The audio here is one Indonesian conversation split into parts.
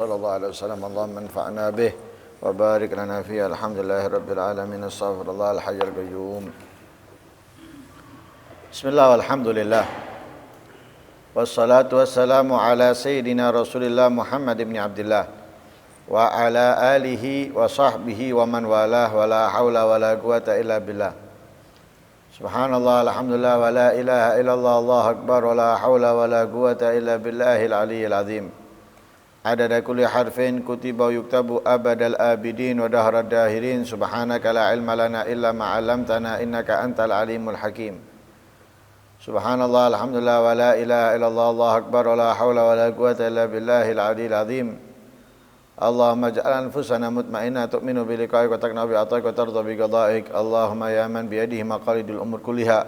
صلى الله عليه وسلم اللهم انفعنا به وبارك لنا فيه الحمد لله رب العالمين استغفر الله الحي القيوم بسم الله والحمد لله والصلاة والسلام على سيدنا رسول الله محمد بن عبد الله وعلى آله وصحبه ومن والاه ولا حول ولا قوة إلا بالله سبحان الله الحمد لله ولا إله إلا الله الله أكبر ولا حول ولا قوة إلا بالله العلي العظيم عدد كل حرف كتب ويكتب أبد الآبدين ودهر الداهرين سبحانك لا علم لنا إلا ما علمتنا إنك أنت العليم الحكيم سبحان الله الحمد لله ولا إله إلا الله الله أكبر ولا حول ولا قوة إلا بالله العلي العظيم اللهم اجعل أنفسنا مطمئنة تؤمن بلقائك وتقنع بعطائك وترضى بقضائك اللهم يا من بيده مقاليد الأمور كلها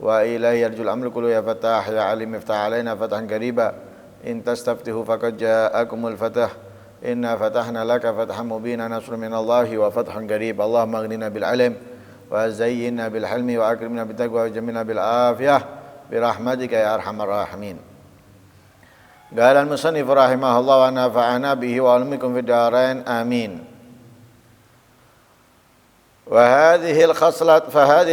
وإليه يرجو الأمر كله يا فتاح يا عليم افتح علينا فتحا قريبا إن تستفتحوا فقد جاءكم الفتح إنا فتحنا لك فتحا مبينا نصر من الله وفتح قريب اللهم اغننا بالعلم وزينا بالحلم وأكرمنا بالتقوى وجملنا بالعافية برحمتك يا أرحم الراحمين قال المصنف رحمه الله ونفعنا به وعلمكم في الدارين آمين فهذه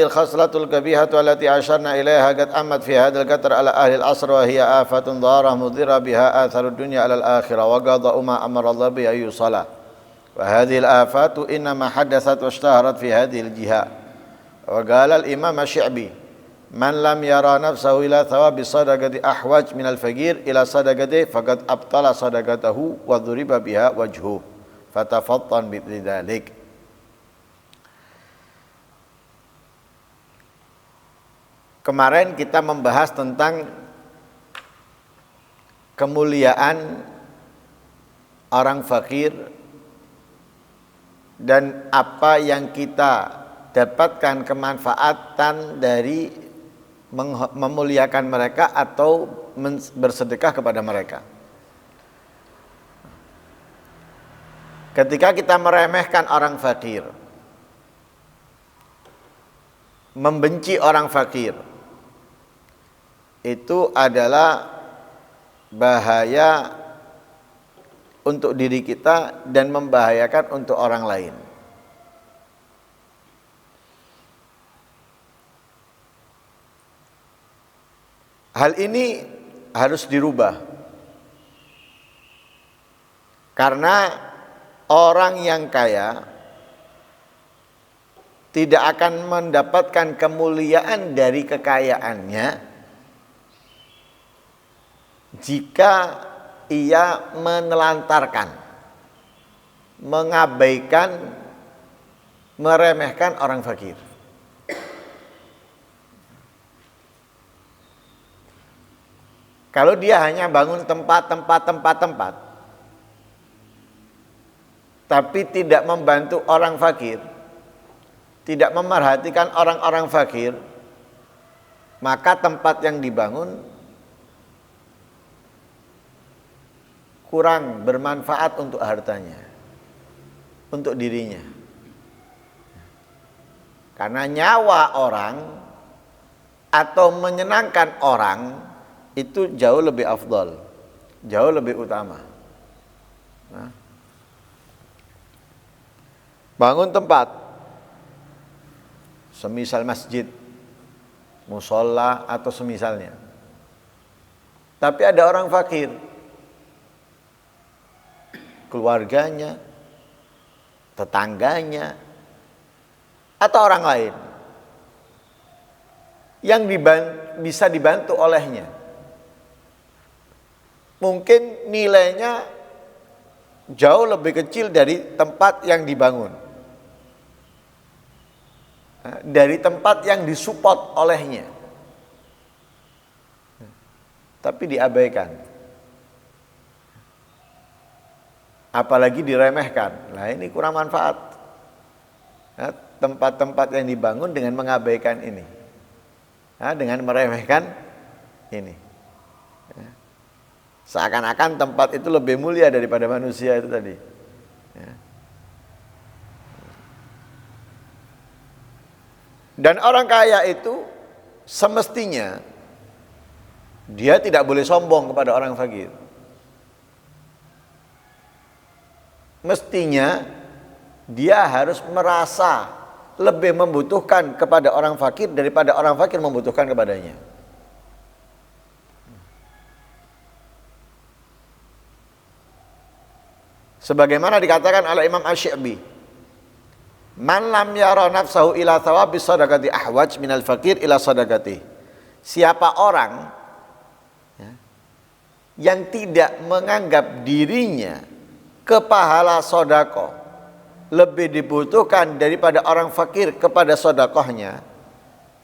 الخصلة القبيحة التي أشرنا إليها قد أمت في هذا القطر على أهل العصر وهي آفة ضارة مضرة بها آثر الدنيا على الآخرة وقضاء ما أمر الله به أن يوصل وهذه الآفات إنما حدثت واشتهرت في هذه الجهة وقال الإمام الشعبي من لم يرى نفسه إلى ثواب الصدقة أحوج من الفقير إلى صدقته فقد أبطل صدقته وضرب بها وجهه فتفطن بذلك. Kemarin kita membahas tentang kemuliaan orang fakir dan apa yang kita dapatkan kemanfaatan dari memuliakan mereka atau bersedekah kepada mereka. Ketika kita meremehkan orang fakir, membenci orang fakir, itu adalah bahaya untuk diri kita dan membahayakan untuk orang lain. Hal ini harus dirubah karena orang yang kaya tidak akan mendapatkan kemuliaan dari kekayaannya jika ia menelantarkan, mengabaikan, meremehkan orang fakir. Kalau dia hanya bangun tempat, tapi tidak membantu orang fakir, tidak memerhatikan orang-orang fakir, maka tempat yang dibangun kurang bermanfaat untuk hartanya, untuk dirinya. Karena nyawa orang atau menyenangkan orang itu jauh lebih afdal, jauh lebih utama. Nah, bangun tempat, semisal masjid, musola atau semisalnya. Tapi ada orang fakir, keluarganya, tetangganya, atau orang lain yang bisa dibantu olehnya. Mungkin nilainya jauh lebih kecil dari tempat yang dibangun, dari tempat yang disupport olehnya, tapi diabaikan, apalagi diremehkan. Nah, ini kurang manfaat. Nah, tempat-tempat yang dibangun dengan mengabaikan ini, nah, dengan meremehkan ini, seakan-akan tempat itu lebih mulia daripada manusia itu tadi. Dan orang kaya itu semestinya dia tidak boleh sombong kepada orang fakir. mestinya dia harus merasa lebih membutuhkan kepada orang fakir daripada orang fakir membutuhkan kepadanya. Sebagaimana dikatakan oleh Imam Asy-Syafi'i, man lam yara nafsahu ila thawabis shadaqati ahwaj minal fakir ila shadaqati. Siapa orang yang tidak menganggap dirinya ke pahala sedekah lebih dibutuhkan daripada orang fakir kepada sedekahnya,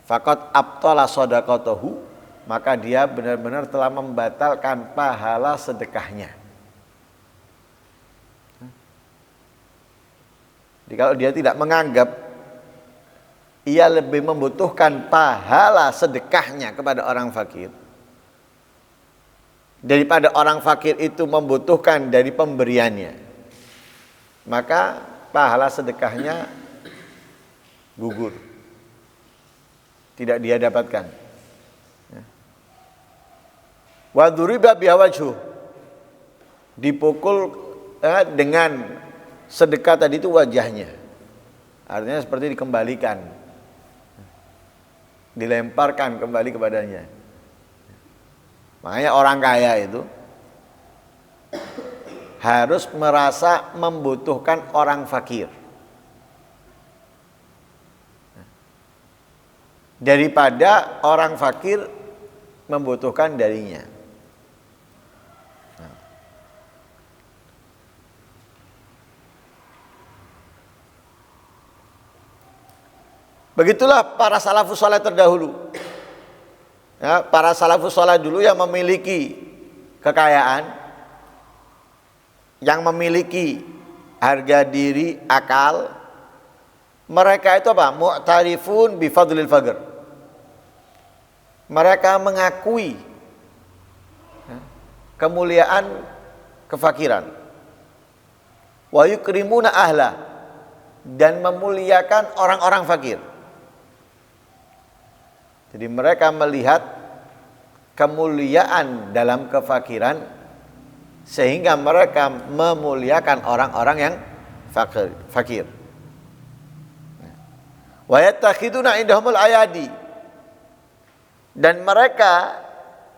faqad abtala shadaqatahu, maka dia benar-benar telah membatalkan pahala sedekahnya. Jadi kalau dia tidak menganggap ia lebih membutuhkan pahala sedekahnya kepada orang fakir daripada orang fakir itu membutuhkan dari pemberiannya, maka pahala sedekahnya gugur, tidak dia dapatkan. Wa duriba biwajhu, dipukul dengan sedekah tadi itu wajahnya, artinya seperti dikembalikan, dilemparkan kembali kepadanya. Makanya orang kaya itu harus merasa membutuhkan orang fakir daripada orang fakir membutuhkan darinya. Begitulah para salafus saleh terdahulu. Ya, para salafus saleh dulu yang memiliki kekayaan, yang memiliki harga diri, akal, mereka itu apa? Mu'tarifun bi fadlil faqr. Mereka mengakui kemuliaan kefakiran. Wa yukrimuna ahla, dan memuliakan orang-orang fakir. Jadi mereka melihat kemuliaan dalam kefakiran sehingga mereka memuliakan orang-orang yang fakir. Wa yattakhiduna indahumul ayadi, dan mereka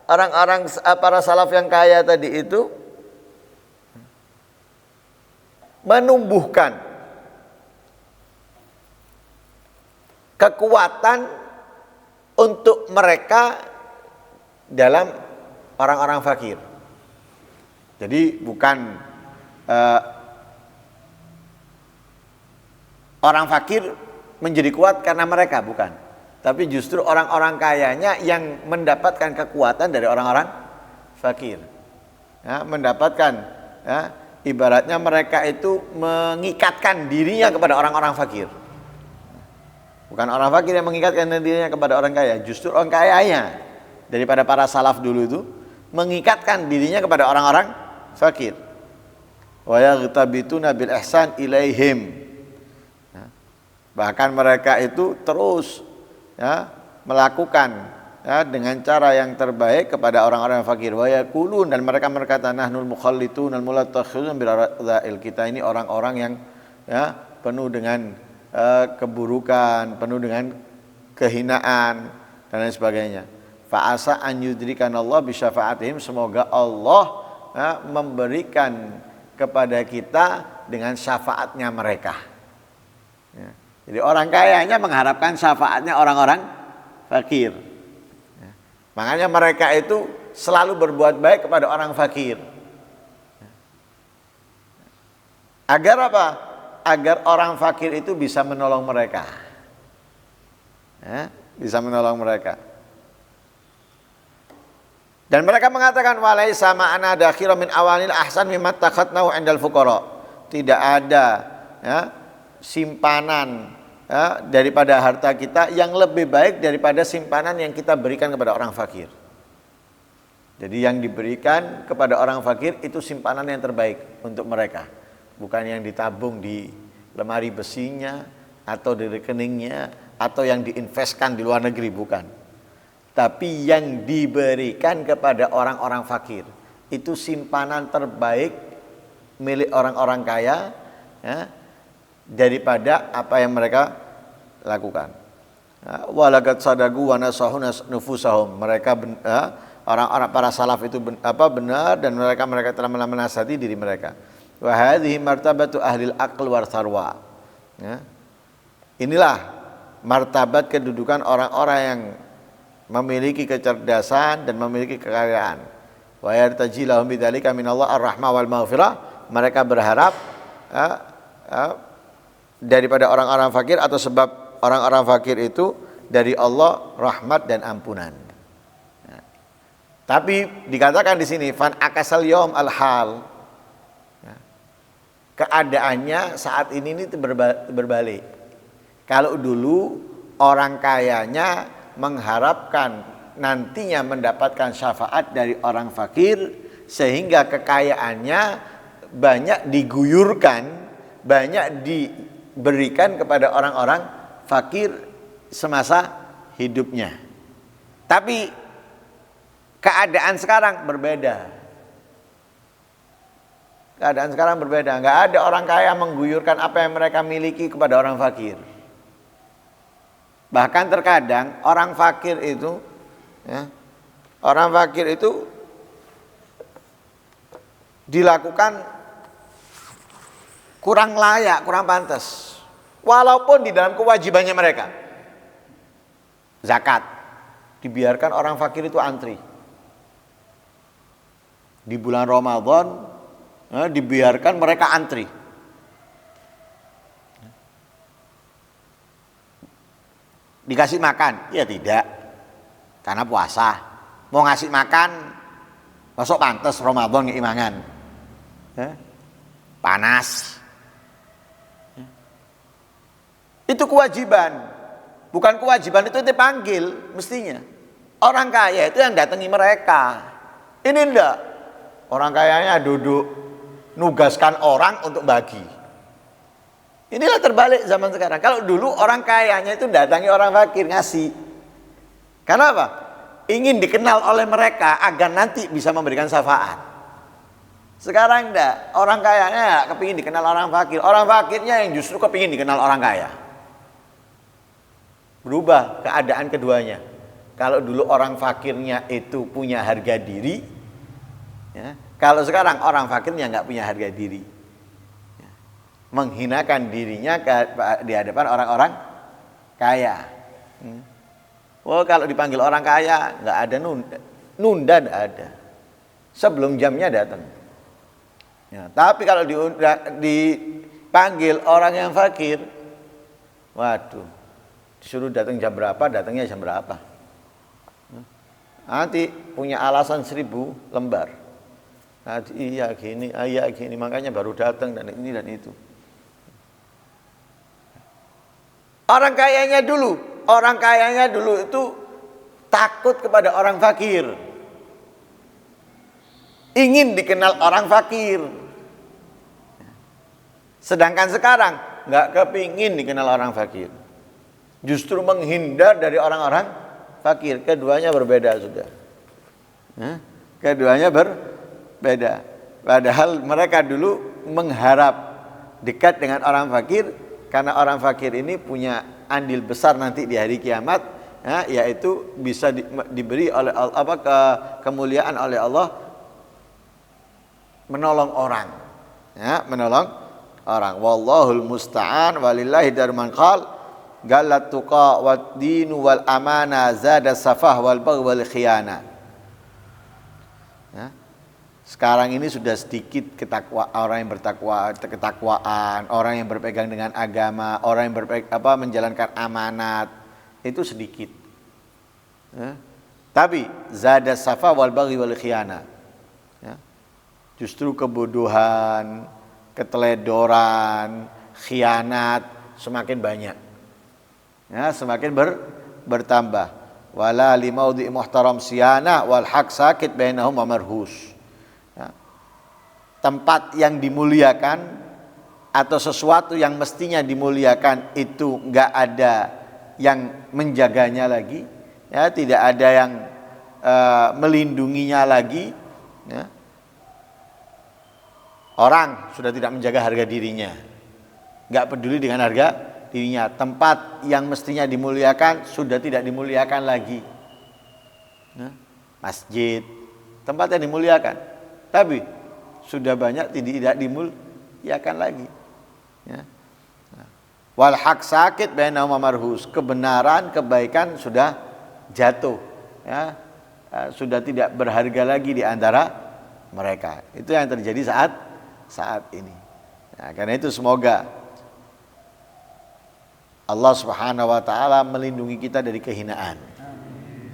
orang-orang para salaf yang kaya tadi itu menumbuhkan kekuatan untuk mereka dalam orang-orang fakir. Jadi bukan orang fakir menjadi kuat karena mereka, bukan. Tapi justru orang-orang kayanya yang mendapatkan kekuatan dari orang-orang fakir. Ya, mendapatkan, ya, ibaratnya mereka itu mengikatkan dirinya kepada orang-orang fakir. Bukan orang fakir yang mengikatkan dirinya kepada orang kaya, justru orang kayanya daripada para salaf dulu itu mengikatkan dirinya kepada orang-orang fakir. Wa yaghtabituna bil ihsan ilaihim. Bahkan mereka itu terus, ya, melakukan, ya, dengan cara yang terbaik kepada orang-orang fakir. Wa yaqulun, dan mereka berkata nahnul mukhallitun al mulatakhirun bil radha'il, kita ini orang-orang yang, ya, penuh dengan keburukan, penuh dengan kehinaan dan lain sebagainya. Fa'asa an yudrikanallah bi syafaatihim, semoga Allah, ya, memberikan kepada kita dengan syafaatnya mereka. Ya. Jadi orang kayanya mengharapkan syafaatnya orang-orang fakir. Ya. Makanya mereka itu selalu berbuat baik kepada orang fakir. Agar apa? Agar orang fakir itu bisa menolong mereka, ya, bisa menolong mereka. Dan mereka mengatakan walaisa ma'ana dakhira min awalil ahsan mimma takhadnahu indal fuqara. Tidak ada, ya, simpanan, ya, daripada harta kita yang lebih baik daripada simpanan yang kita berikan kepada orang fakir. Jadi yang diberikan kepada orang fakir itu simpanan yang terbaik untuk mereka. Bukan yang ditabung di lemari besinya atau di rekeningnya atau yang diinvestkan di luar negeri, bukan. Tapi yang diberikan kepada orang-orang fakir itu simpanan terbaik milik orang-orang kaya ya, daripada apa yang mereka lakukan. Walakat sadagu wa nasahu nufusahum. Mereka orang-orang para salaf itu benar dan mereka telah menasihati diri mereka. Wa hadhihi martabatu ahlil aql war sarwa. Ya. Inilah martabat kedudukan orang-orang yang memiliki kecerdasan dan memiliki kekayaan. Wa yartajilahum bidzalika minallah ar-rahmah wal maghfirah. Mereka berharap daripada orang-orang fakir atau sebab orang-orang fakir itu dari Allah rahmat dan ampunan. Nah, tapi dikatakan di sini fan akasal yom al hal. Nah, keadaannya saat ini berbalik. Kalau dulu orang kayanya mengharapkan nantinya mendapatkan syafaat dari orang fakir sehingga kekayaannya banyak diguyurkan, banyak diberikan kepada orang-orang fakir semasa hidupnya. Tapi keadaan sekarang berbeda. Keadaan sekarang berbeda. Enggak ada orang kaya mengguyurkan apa yang mereka miliki kepada orang fakir. Bahkan terkadang orang fakir itu dilakukan kurang layak, kurang pantas. Walaupun di dalam kewajibannya mereka. Zakat. Dibiarkan orang fakir itu antri. Di bulan Ramadan dibiarkan mereka antri. Dikasih makan? Ya tidak. Karena puasa. Mau ngasih makan, masuk pantas Ramadan ngeimangan. Panas. Itu kewajiban. Bukan kewajiban itu dipanggil mestinya. Orang kaya itu yang datangi mereka. Ini enggak. Orang kayanya duduk nugaskan orang untuk bagi. Inilah terbalik zaman sekarang. Kalau dulu orang kayanya itu datangi orang fakir ngasih. Karena apa? Ingin dikenal oleh mereka agar nanti bisa memberikan syafaat. Sekarang enggak. Orang kayanya kepingin dikenal orang fakir. Orang fakirnya yang justru kepingin dikenal orang kaya. Berubah keadaan keduanya. Kalau dulu orang fakirnya itu punya harga diri, ya. Kalau sekarang orang fakirnya nggak punya harga diri, ya. Menghinakan dirinya di hadapan orang-orang kaya. Oh, kalau dipanggil orang kaya nggak ada nunda nggak ada. Sebelum jamnya datang. Ya, tapi kalau dipanggil orang yang fakir, waduh. Disuruh datang jam berapa, datangnya jam berapa. Nanti punya alasan 1000 lembar. Nanti iya gini, makanya baru datang dan ini dan itu. Orang kayanya dulu itu takut kepada orang fakir. Ingin dikenal orang fakir. Sedangkan sekarang nggak kepingin dikenal orang fakir. Justru menghindar dari orang-orang fakir. Keduanya berbeda sudah. Keduanya berbeda. Padahal mereka dulu mengharap dekat dengan orang fakir karena orang fakir ini punya andil besar nanti di hari kiamat, yaitu bisa diberi oleh Allah kemuliaan oleh Allah menolong orang. Menolong orang. Wallahul musta'an walillahi darman qal galat tuqa wad dinu wal amana zada safah wal bagh wal khiyana. Sekarang ini sudah sedikit orang yang ketakwaan, orang yang berpegang dengan agama, orang yang menjalankan amanat itu sedikit. Tapi zada safah wal bagh wal khiyana. Justru kebodohan, keteledoran, khianat semakin banyak. Semakin bertambah. Wala limaudhi muhtaram siyana wal haq sakit bainahum wa marhus. Tempat yang dimuliakan atau sesuatu yang mestinya dimuliakan itu enggak ada yang menjaganya lagi, tidak ada yang melindunginya lagi, Orang sudah tidak menjaga harga dirinya, nggak peduli dengan harga dirinya. Tempat yang mestinya dimuliakan sudah tidak dimuliakan lagi. Masjid, tempat yang dimuliakan, tapi sudah banyak tidak dimuliakan lagi. Wal haq sakit bainahuma marhus, kebenaran kebaikan sudah jatuh, sudah tidak berharga lagi di antara mereka. Itu yang terjadi saat ini. Karena itu semoga Allah Subhanahu wa taala melindungi kita dari kehinaan,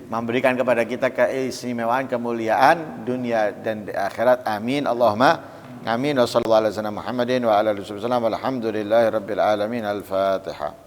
memberikan kepada kita keistimewaan, kemuliaan dunia dan akhirat. Amin Allahumma amin. Wassallallahu ala sayyidina Muhammadin wa ala alihi wasallam. Alhamdulillahirabbil alamin. Al-Fatihah.